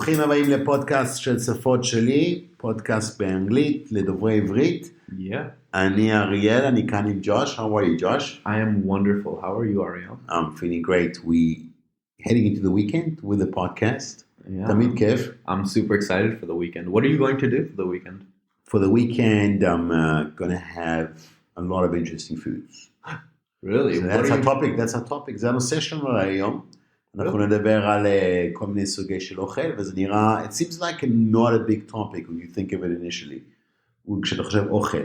ברוכים הבאים לפודקאסט של שפות-שלי, פודקאסט באנגלית לדוברי עברית. אני אריאל, אני כאן עם ג'וש. How are you, Josh? I am wonderful. How are you, Ariel? I'm feeling great. We heading into the weekend with the podcast. Yeah. תמיד כיף. I'm super excited for the weekend. What are you going to do for the weekend? For the weekend, I'm going to have a lot of interesting foods. Really? So that's our topic. זה הנושא שלנו היום. אנחנו נדבר על כל מיני סוגי של אוכל, וזה נראה, it seems like not a big topic when you think of it initially. כשאתה חושב אוכל,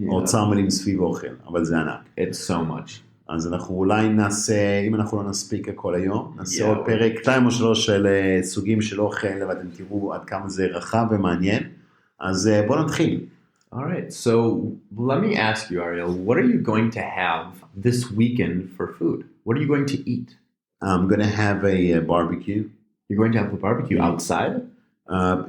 אוצר מילים סביב אוכל, אבל זה ענק. It's so much. אז אנחנו אולי נעשה, אם אנחנו לא נספיק הכל היום, נעשה עוד פרק 2 או 3 של סוגים של אוכל, ואתם תראו עד כמה זה רחב ומעניין. אז בואו נתחיל. All right, so let me ask you, Ariel, what are you going to have this weekend for food? What are you going to eat? I'm going to have a barbecue. You're going to have a barbecue outside?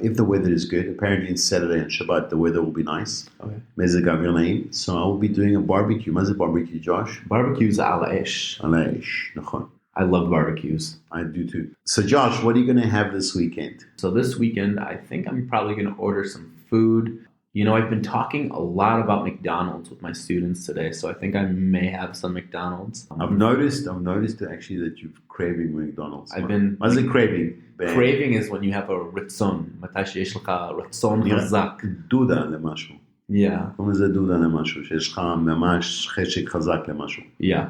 If the weather is good. Apparently on Saturday and Shabbat the weather will be nice. Okay. מזג אוויר נעים. So I will be doing a barbecue. מה זה barbecue, Josh? Barbecues על האש. על האש, נכון. I love barbecues. I do too. So Josh, what are you going to have this weekend? So this weekend, I think I'm probably going to order some food. You know, I've been talking a lot about McDonald's with my students today, so I think I may have some McDonald's. I've noticed actually that you're craving McDonald's. I've been... מה זה craving? Craving is when you have a רצון, מתי שיש לך רצון חזק. דודה למשהו. Yeah. קוראים לזה דודה למשהו, שיש לך ממש חשק חזק למשהו. Yeah,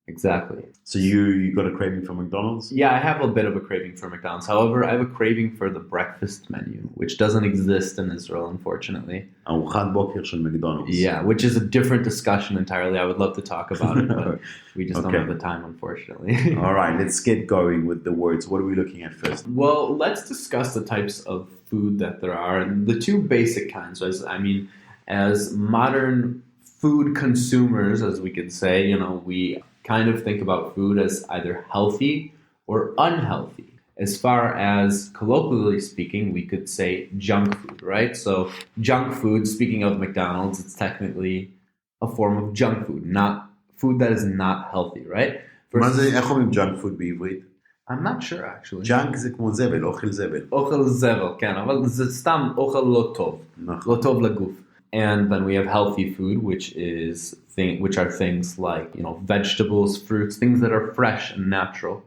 exactly. So you got a craving for McDonald's? Yeah, I have a bit of a craving for McDonald's. However, I have a craving for the breakfast menu, which doesn't exist in Israel, unfortunately. ארוחת בוקר של McDonald's. Yeah, which is a different discussion entirely. I would love to talk about it, but we just don't have the time, unfortunately. All right, let's get going with the words. What are we looking at first? Well, let's discuss the types of food that there are, and the two basic kinds. As modern food consumers, as we could say, you know, we kind of think about food as either healthy or unhealthy. As far as colloquially speaking, we could say junk food, right? So junk food, speaking of McDonald's, it's technically a form of junk food, not food that is not healthy, right? מה זה, איך אומרים junk food בעברית? I'm not sure actually. junk זה כמו זבל, אוכל זבל. אוכל זבל, כן, אבל זה סתם אוכל לא טוב, לא טוב לגוף. And then we have healthy food, which are things like, you know, vegetables, fruits, things that are fresh and natural,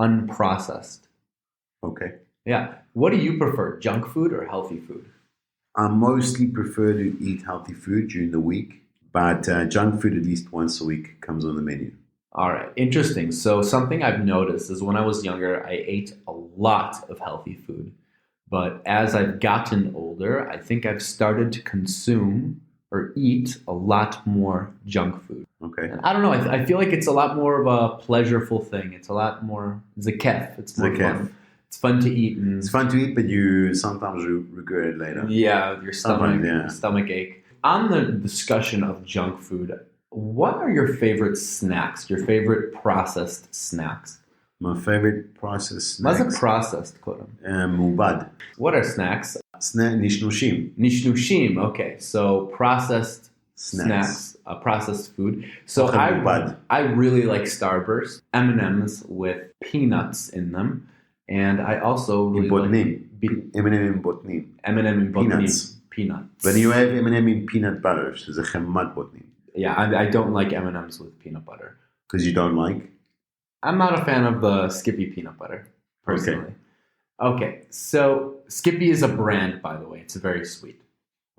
unprocessed. Okay. Yeah. What do you prefer, junk food or healthy food? I mostly prefer to eat healthy food during the week, but junk food at least once a week comes on the menu. All right. Interesting. So something I've noticed is when I was younger, I ate a lot of healthy food. But as I've gotten older, I think I've started to consume or eat a lot more junk food. Okay. And I don't know. I feel like it's a lot more of a pleasureful thing. It's a lot more zakef. It's more fun. It's fun to eat. It's fun to eat, but you sometimes regret it later. Yeah, your stomach ache. On the discussion of junk food, what are your favorite snacks? Your favorite processed snacks? My favorite processed snacks. מה זה processed קודם? מעובד. What are snacks? נשנושים. נשנושים, okay. So processed snacks, processed food. So I really like Starburst, M&M's with peanuts in them. And I also really like... M&M עם בוטנים. M&M עם בוטנים. Peanuts. ואני אוהב M&M עם peanut butter, שזה חמת בוטנים. Yeah, I don't like M&M's with peanut butter. Because you don't like? I'm not a fan of the Skippy peanut butter, personally. Okay, so Skippy is a brand, by the way. It's very sweet.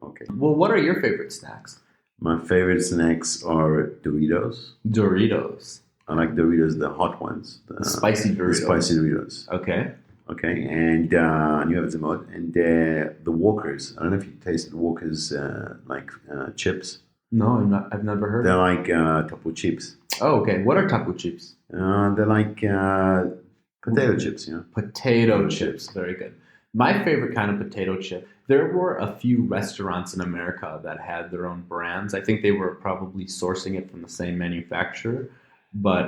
Okay. Well, what are your favorite snacks? My favorite snacks are Doritos. Doritos. I like Doritos, the hot ones. The spicy Doritos. The spicy Doritos. Okay. Okay, and you have them out. And the Walkers. I don't know if you tasted Walkers chips. No, I've never heard. They're like tapu chips. Oh, okay. What are tapu chips? They're like potato chips, you know. Potato chips. Very good. My favorite kind of potato chip, there were a few restaurants in America that had their own brands. I think they were probably sourcing it from the same manufacturer. But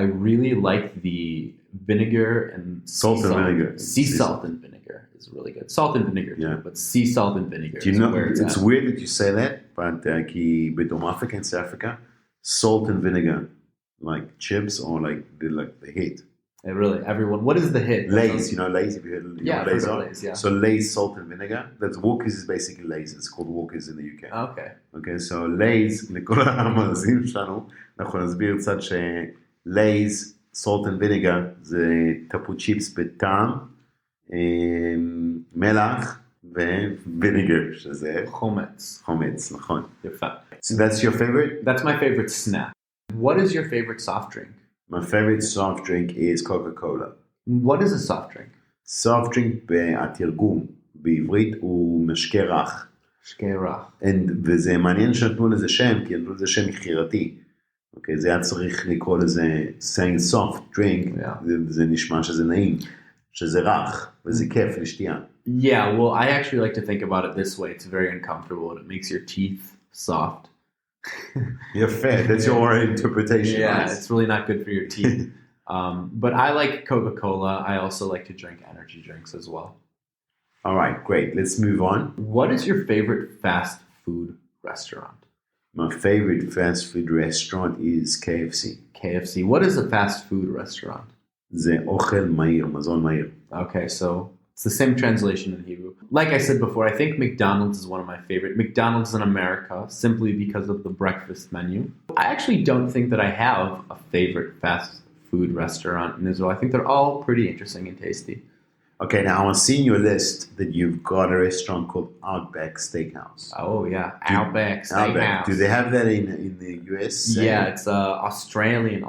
I really like the vinegar and salt and vinegar. Sea salt and vinegar is really good. Salt and vinegar too, but sea salt and vinegar. Do you know, it's weird that you say that, but כי בדרום אפריקה and South Africa, salt and vinegar, like chips or like the hit. Really, everyone. What is the hit? Lay's, you know Lay's, if you heard Yeah, what Lay's I've heard are? of Lay's, yeah. So Lay's salt and vinegar. That's Walkers is basically Lay's. It's called Walkers in the UK. Okay. Okay, so Lay's, לכל המאזינים שלנו, אנחנו נסביר קצת ש-Lay's, salt and vinegar, זה טפו צ'יפס בטעם, מלח וויניגר, שזה חומץ. חומץ, נכון. יפה. So that's your favorite? That's my favorite snack. What is your favorite soft drink? My favorite soft drink is Coca-Cola. What is a soft drink? soft drink, התרגום בעברית הוא משקה רך. משקה רך. וזה מעניין שנתנו לזה שם, כי נתנו לזה שם מכירתי. אוקיי, זה היה צריך לקרוא לזה saying soft drink, זה נשמע שזה נעים, שזה רך, וזה כיף לשתייה. Yeah, well, I actually like to think about it this way. It's very uncomfortable. It makes your teeth soft. יפה, that's your interpretation. Yeah, it's really not good for your teeth. But I like Coca-Cola. I also like to drink energy drinks as well. All right, great. Let's move on. What is your favorite fast food restaurant? My favorite fast food restaurant is KFC. KFC. What is a fast food restaurant? זה אוכל מהיר, מזון מהיר. Okay, so it's the same translation in Hebrew. Like I said before, I think McDonald's is one of my favorite. McDonald's in America, simply because of the breakfast menu. I actually don't think that I have a favorite fast food restaurant in Israel. I think they're all pretty interesting and tasty. Okay, now I see in your list that you've got a restaurant called Outback Steakhouse. Oh, yeah. Outback Steakhouse. Do they have that in the US? Yeah, it's Australian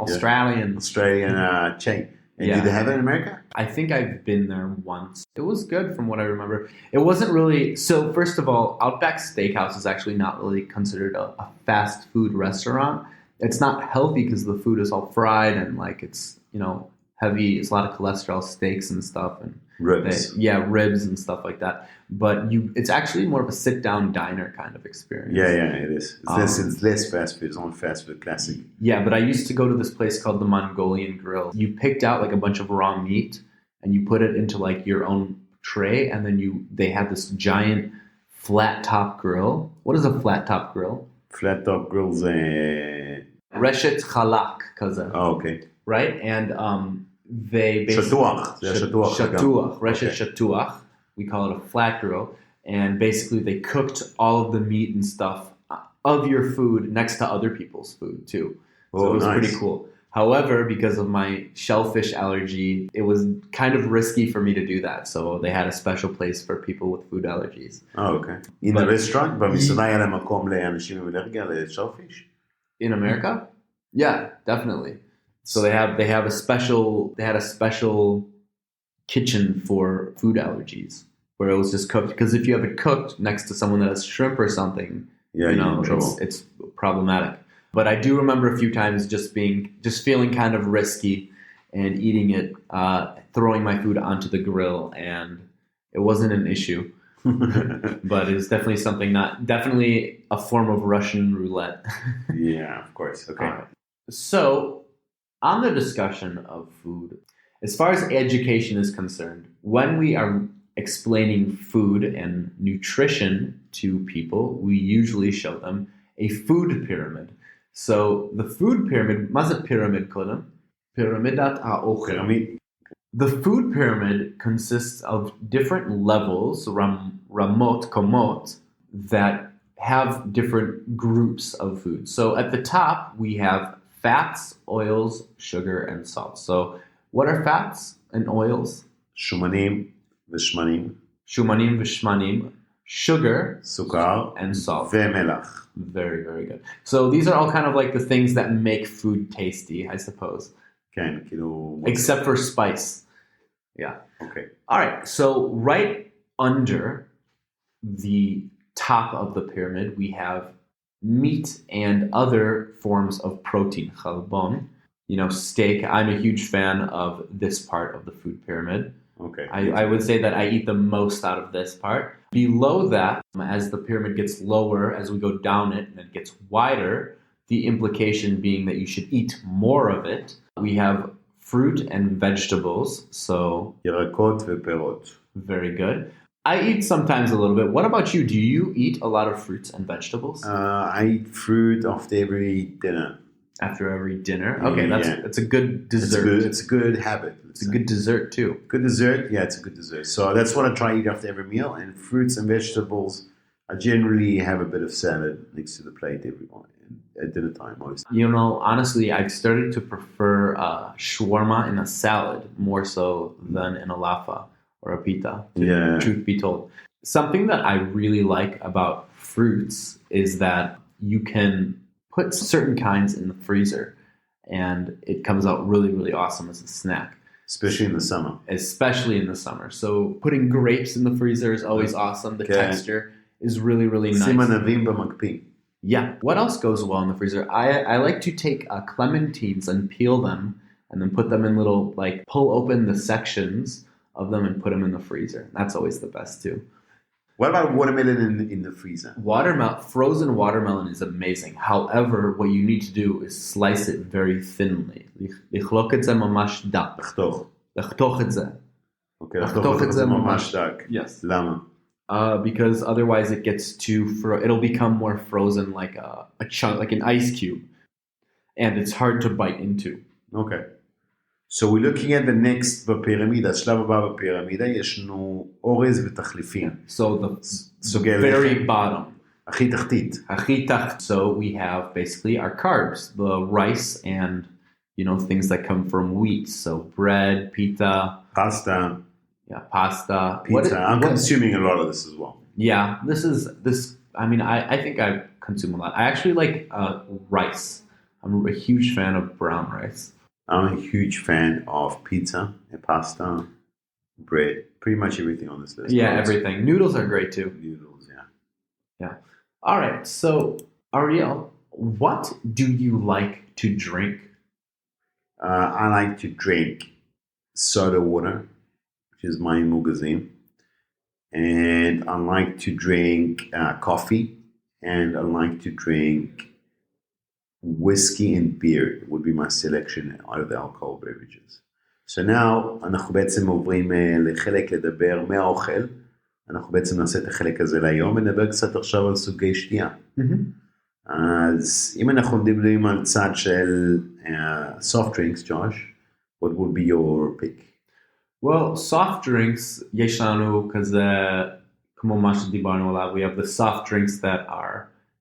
chain. And do they have it in America? I think I've been there once. It was good from what I remember. It wasn't really... So, first of all, Outback Steakhouse is actually not really considered a fast food restaurant. It's not healthy because the food is all fried and, like, it's, you know, heavy. It's a lot of cholesterol, steaks and stuff. And ribs. Ribs and stuff like that. But it's actually more of a sit-down diner kind of experience. Yeah, it is. It's less fast food. It's not fast food classic. Yeah, but I used to go to this place called the Mongolian Grill. You picked out like a bunch of raw meat and you put it into like your own tray, and then they had this giant flat top grill. What is a flat top grill? Flat top grills. Reshet chalak, kaza. Oh, okay. Right, and they basically shatuach, reshet shatuach. We call it a flat grill, and basically they cooked all of the meat and stuff of your food next to other people's food too. So it was pretty cool. However, because of my shellfish allergy, it was kind of risky for me to do that. So they had a special place for people with food allergies. Oh, okay. In the restaurant? במסעדה היה להם מקום לאנשים עם אלרגיה ל-shellfish? In America? Yeah, definitely. So they had a special kitchen for food allergies where it was just cooked. Because if you have it cooked next to someone that has shrimp or something, it's problematic. But I do remember a few times just feeling kind of risky and eating it, throwing my food onto the grill, and it wasn't an issue. But it's definitely definitely a form of Russian roulette. Yeah, of course. Okay. All right. So, on the discussion of food, as far as education is concerned, when we are explaining food and nutrition to people, we usually show them a food pyramid. So, the food pyramid, מה זה pyramid קודם? פירמידת האוכל. The food pyramid consists of different levels, ramot, komot, that have different groups of food. So at the top, we have fats, oils, sugar, and salt. So what are fats and oils? שומנים ושמנים. שומנים ושמנים. Sugar, סוכר, and salt. ומלח. Very, very good. So these are all kind of like the things that make food tasty, I suppose. כן, כאילו... Except for spice. Yeah. Okay. All right. So right under the top of the pyramid, we have meat and other forms of protein. Chalbon, steak. I'm a huge fan of this part of the food pyramid. Okay. I would say that I eat the most out of this part. Below that, as the pyramid gets lower, as we go down it and it gets wider, the implication being that you should eat more of it. We have fruit and vegetables. So ירקות ופירות. Very good. I eat sometimes a little bit. What about you? Do you eat a lot of fruits and vegetables? I eat fruit after every dinner. After every dinner? Okay, that's a good dessert. It's a good habit. It's a good dessert too. Good dessert? Yeah, it's a good dessert. So that's what I try to eat after every meal. And fruits and vegetables, I generally have a bit of salad next to the plate at dinner time. Mostly. You know, honestly, I've started to prefer shawarma in a salad more so than in a lafa or a pita, truth be told. Something that I really like about fruits is that you can put certain kinds in the freezer and it comes out really, really awesome as a snack. Especially in the summer. So putting grapes in the freezer is always awesome. The texture is really, really nice. Yeah. What else goes well in the freezer? I like to take clementines and peel them and then put them in little, pull open the sections of them and put them in the freezer. That's always the best too. What about watermelon in the freezer? Frozen watermelon is amazing. However, what you need to do is slice it very thinly. לחלוק את זה ממש דק. לחתוך את זה. אוקיי, לחתוך את זה ממש דק. Yes. למה? Because otherwise it gets it'll become more frozen like a chunk, like an ice cube. And it's hard to bite into. Okay. So we're looking at the next בפירמידה, השלב הבא בפירמידה, ישנו אורז ותחליפים. So the very bottom. הכי תחתית. So we have basically our carbs, the rice and, things that come from wheat. So bread, pita. Pasta. Yeah, pasta. Pizza. I'm consuming a lot of this as well. Yeah, I think I consume a lot. I actually like rice. I'm a huge fan of brown rice. I'm a huge fan of pizza and pasta, bread, pretty much everything on this list. Yeah, everything. Noodles are great too. Noodles, yeah. Yeah. All right. So, Ariel, what do you like to drink? I like to drink soda water, which is my magazine. And I like to drink coffee. And I like to drink whiskey and beer would be my selection out of the alcohol beverages. So now אנחנו בעצם עוברים לחלק לדבר מהאוכל. אנחנו בעצם נעשה את החלק הזה להיום ונדבר קצת עכשיו על סוגי שתייה. אז אם אנחנו מדברים על צד של soft drinks, Josh, what would be your pick? Well, soft drinks, יש לנו כזה, כמו מה שדיברנו עליו, we have the soft drinks that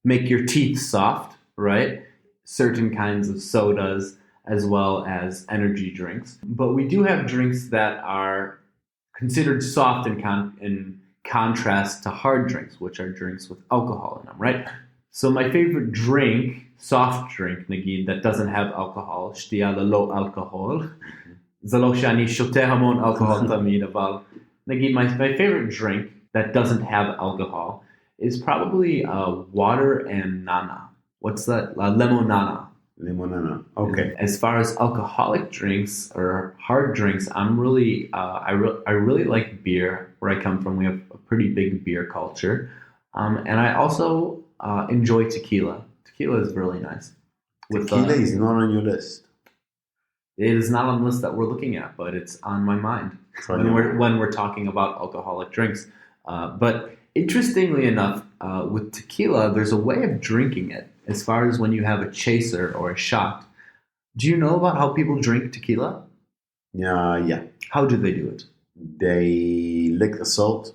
make your teeth soft, right? Certain kinds of sodas as well as energy drinks. But we do have drinks that are considered soft in contrast to hard drinks, which are drinks with alcohol in them, right? So my favorite drink, soft drink, נגיד, that doesn't have alcohol, שתייה ללא אלכוהול. זה לא שאני שותה המון אלכוהול תמיד, אבל נגיד, my favorite drink that doesn't have alcohol is probably water and nana. What's that? Lemonana. Lemonana. Okay. As far as alcoholic drinks or hard drinks, I'm really, I really like beer. Where I come from, we have a pretty big beer culture, and I also enjoy tequila. Tequila is really nice. Tequila is not on your list. It is not on the list that we're looking at, but it's on my mind when we're talking about alcoholic drinks. But interestingly enough, with tequila, there's a way of drinking it. As far as when you have a chaser or a shot. Do you know about how people drink tequila? Yeah. How do they do it? They lick the salt.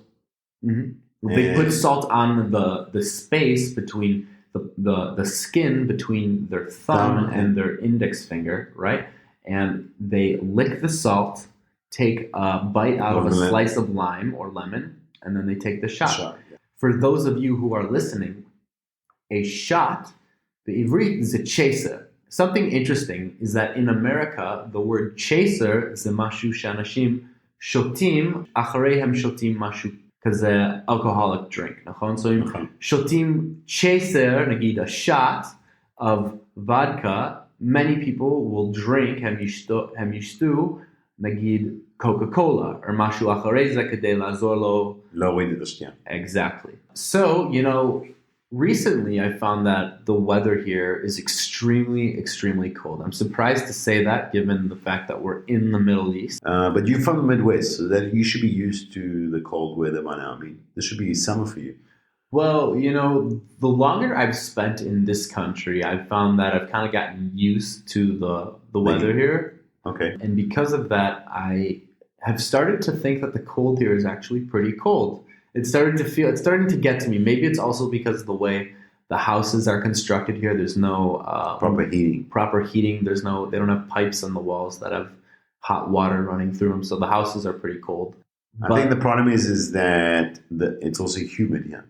Mm-hmm. They put salt on the space between the skin between their thumb and their index finger, right? And they lick the salt, take a bite out of a slice of lime or lemon, and then they take the shot. For those of you who are listening, a shot, the Ivrit is a chaser. Something interesting is that in America, the word chaser is a mashu shanashim shotim, achareihem shotim mashu, because they're alcoholic drink. So shotim chaser, nagid, a shot of vodka, many people will drink, hem yishtu, nagid, Coca-Cola, or mashu acharei ze kedei la'azor lo. Exactly. So, recently I found that the weather here is extremely, extremely cold. I'm surprised to say that given the fact that we're in the Middle East. But you're from the Midwest, so that you should be used to the cold weather by now. I mean, this should be summer for you. Well, the longer I've spent in this country, I've found that I've kind of gotten used to the weather here. Okay. And because of that, I have started to think that the cold here is actually pretty cold. It's starting to get to me. Maybe it's also because of the way the houses are constructed here. There's no proper heating. They don't have pipes on the walls that have hot water running through them. So the houses are pretty cold. I think the problem is that it's also humid here.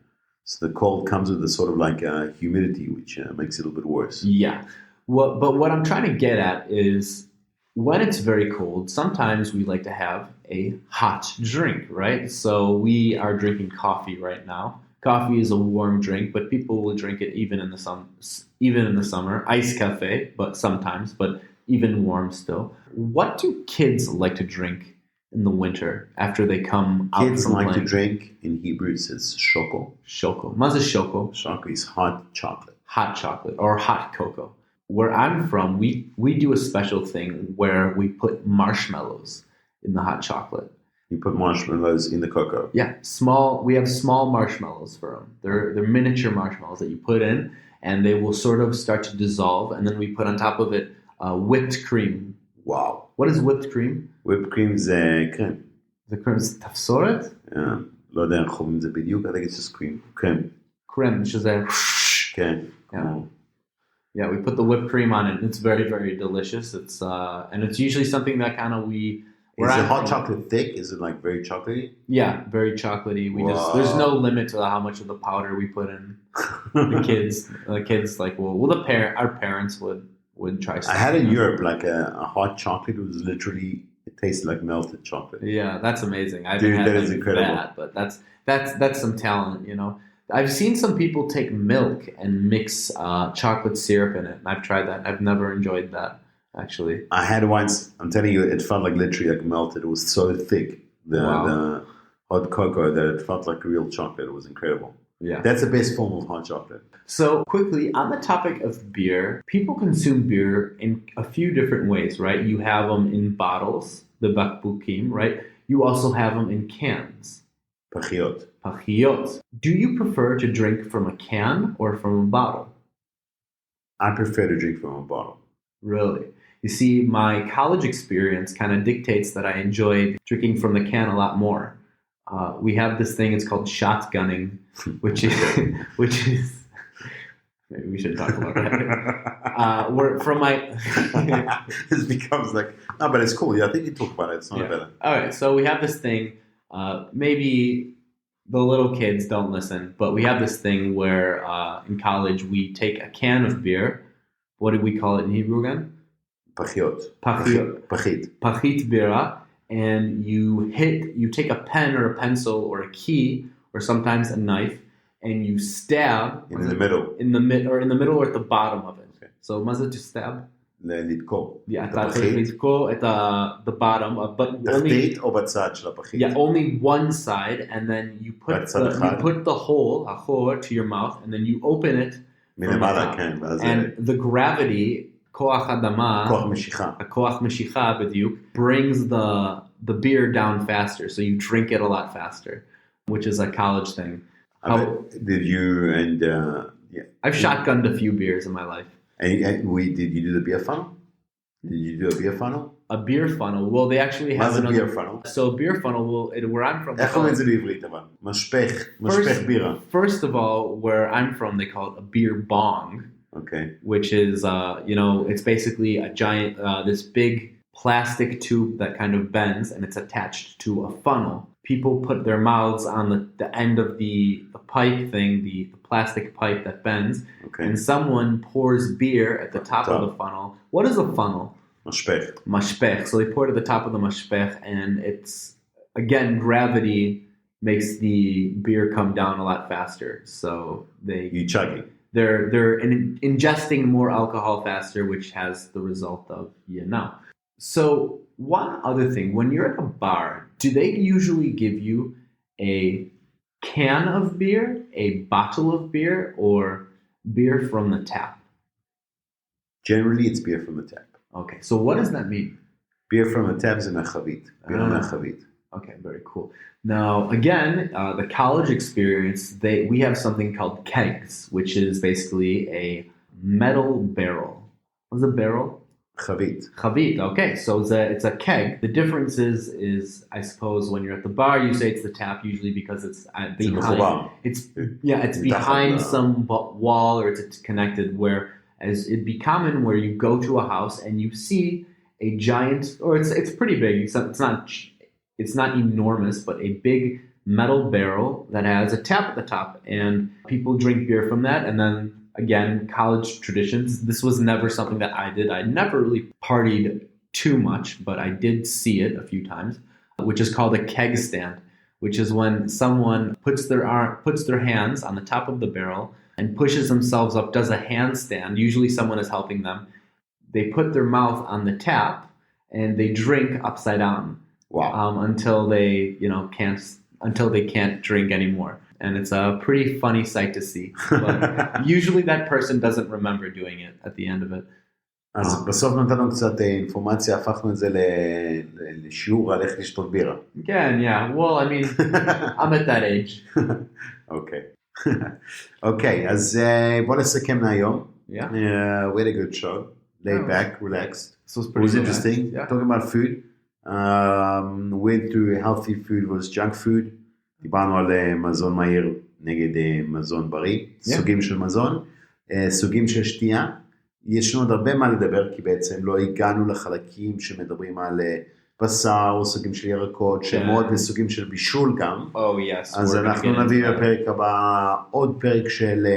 So the cold comes with a sort of like humidity, which makes it a little bit worse. Yeah. But what I'm trying to get at is when it's very cold, sometimes we like to have a hot drink, right? So we are drinking coffee right now. Coffee is a warm drink, but people will drink it even in the summer. Iced cafe, but sometimes, but even warm still. What do kids like to drink in the winter after they come out Kids from like playing? to drink, in Hebrew it says shoko. Shoko. Maze shoko. Shoko is hot chocolate. Hot chocolate or hot cocoa. Where I'm from, we do a special thing where we put marshmallows in the hot chocolate. You put marshmallows in the cocoa. Yeah, we have small marshmallows for them. They're miniature marshmallows that you put in, and they will sort of start to dissolve, and then we put on top of it whipped cream. Wow. What is whipped cream? Whipped cream זה קרם. The cream is תפסורת? לא יודע איך חווים את זה בדיוק, I think it's just cream. קרם. Creme, שזה... כן. Yeah, we put the whipped cream on it. It's very, very delicious. It's and it's usually something that kind of Is the hot chocolate thick? Is it like very chocolatey? Yeah, very chocolatey. There's no limit to how much of the powder we put in. The kids like our parents would try something. I had in Europe like a hot chocolate. It tasted like melted chocolate. Yeah, that's amazing. I Dude, didn't have that is incredible. that, but that's some talent, I've seen some people take milk and mix chocolate syrup in it, and I've tried that. I've never enjoyed that, actually. I had once. I'm telling you, it felt like literally like melted. It was so thick, the hot cocoa, that it felt like real chocolate. It was incredible. Yeah, that's the best form of hot chocolate. So quickly, on the topic of beer, people consume beer in a few different ways, right? You have them in bottles, the bakbukim, right? You also have them in cans. Pachiyot. Do you prefer to drink from a can or from a bottle? I prefer to drink from a bottle. Really? You see, my college experience kind of dictates that I enjoyed drinking from the can a lot more. We have this thing, it's called shotgunning, which is maybe we should talk about that. This becomes like, no, but it's cool. Yeah, I think you talk about it. It's not better. All right, so we have this thing. Maybe the little kids don't listen, but we have this thing where in college we take a can of beer. What do we call it in Hebrew again? Pachit bira. And you take a pen or a pencil or a key or sometimes a knife, and you stab in the middle or at the bottom of it. Okay. So מה זה to stab? לדקור. Yeah, אתה צריך לדקור at the bottom, but תחתית או בצד של הפחית? Yeah, only one side, and then you put the hole, החור, to your mouth, and then you open it. מלמעלה, כן. And the gravity, כוח אדמה, הכוח משיכה בדיוק, brings the beer down faster, so you drink it a lot faster, which is a college thing. Did you I've shotgunned a few beers in my life. And did you do the beer funnel? Did you do a beer funnel? A beer funnel. Well, they actually have another beer funnel. So a beer funnel, where I'm from. איך אומרים את זה בעברית אבל? משפך בירה. First of all, where I'm from, they call it a beer bong. Okay. Which is, it's basically a giant, this big plastic tube that kind of bends, and it's attached to a funnel. People put their mouths on the end of the pipe thing, the plastic pipe that bends, and someone pours beer at the top of the funnel. What is a funnel? Mashpech. So they pour it at the top of the mashpech, and it's, again, gravity makes the beer come down a lot faster. So you chugging. They're ingesting more alcohol faster, which has the result of So one other thing, when you're at a bar, do they usually give you a can of beer, a bottle of beer, or beer from the tap? Generally, it's beer from the tap. Okay, so what does that mean? Beer from the tap is מהחבית. Okay, very cool. Now, again, the college experience, we have something called kegs, which is basically a metal barrel. What's a barrel? חבית. Chavit. Okay, so it's a keg. The difference is I suppose when you're at the bar, you say it's the tap usually because it's behind. It's behind some wall or it's connected. Whereas it'd be common where you go to a house and you see a giant, or it's pretty big. It's not enormous, but a big metal barrel that has a tap at the top, and people drink beer from that, and then. Again, college traditions. This was never something that I did. I never really partied too much, but I did see it a few times, which is called a keg stand, which is when someone puts their hands on the top of the barrel and pushes themselves up, does a handstand. Usually someone is helping them. They put their mouth on the tap and they drink upside down. Wow. Until they can't drink anymore. And it's a pretty funny sight to see. But usually that person doesn't remember doing it at the end of it. אז בסוף נתנו קצת אינפורמציה, הפכנו את זה לשיעור על איך לשתות בירה. Again, yeah. Well, I mean, I'm at that age. אוקיי. אוקיי, אז בוא נסכם מהיום. Yeah. We had a good show. Laid back, relaxed. This was It pretty was interesting. Yeah. Talking about food. Went through healthy food versus junk food. דיברנו על מזון מהיר נגד מזון בריא, סוגים של מזון, סוגים של שתייה. יש עוד הרבה מה לדבר, כי בעצם לא הגענו לחלקים שמדברים על בשר, או סוגים של ירקות, שמות וסוגים של בישול גם. אז אנחנו נביא בפרק הבא עוד פרק של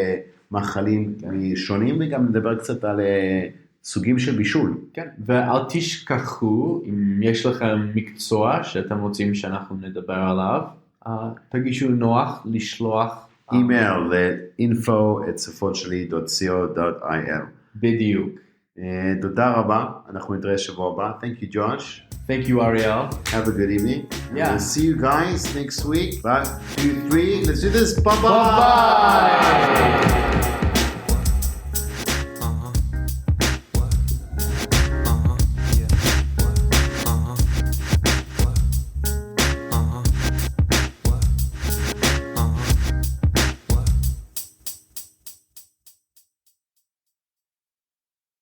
מאכלים שונים, וגם נדבר קצת על סוגים של בישול. כן, ואל תשכחו, אם יש לכם מקצוע שאתם רוצים שאנחנו נדבר עליו, תגישו נוח לשלוח אימייל ל-info@שפות-שלי.co.il. בדיוק. תודה רבה, אנחנו נתראה שבוע הבא. Thank you, Josh. Thank you, Ariel. Have a good evening. Yeah. We'll see you guys next week. 1, 2, 3. Let's do this. Bye-bye. Bye-bye.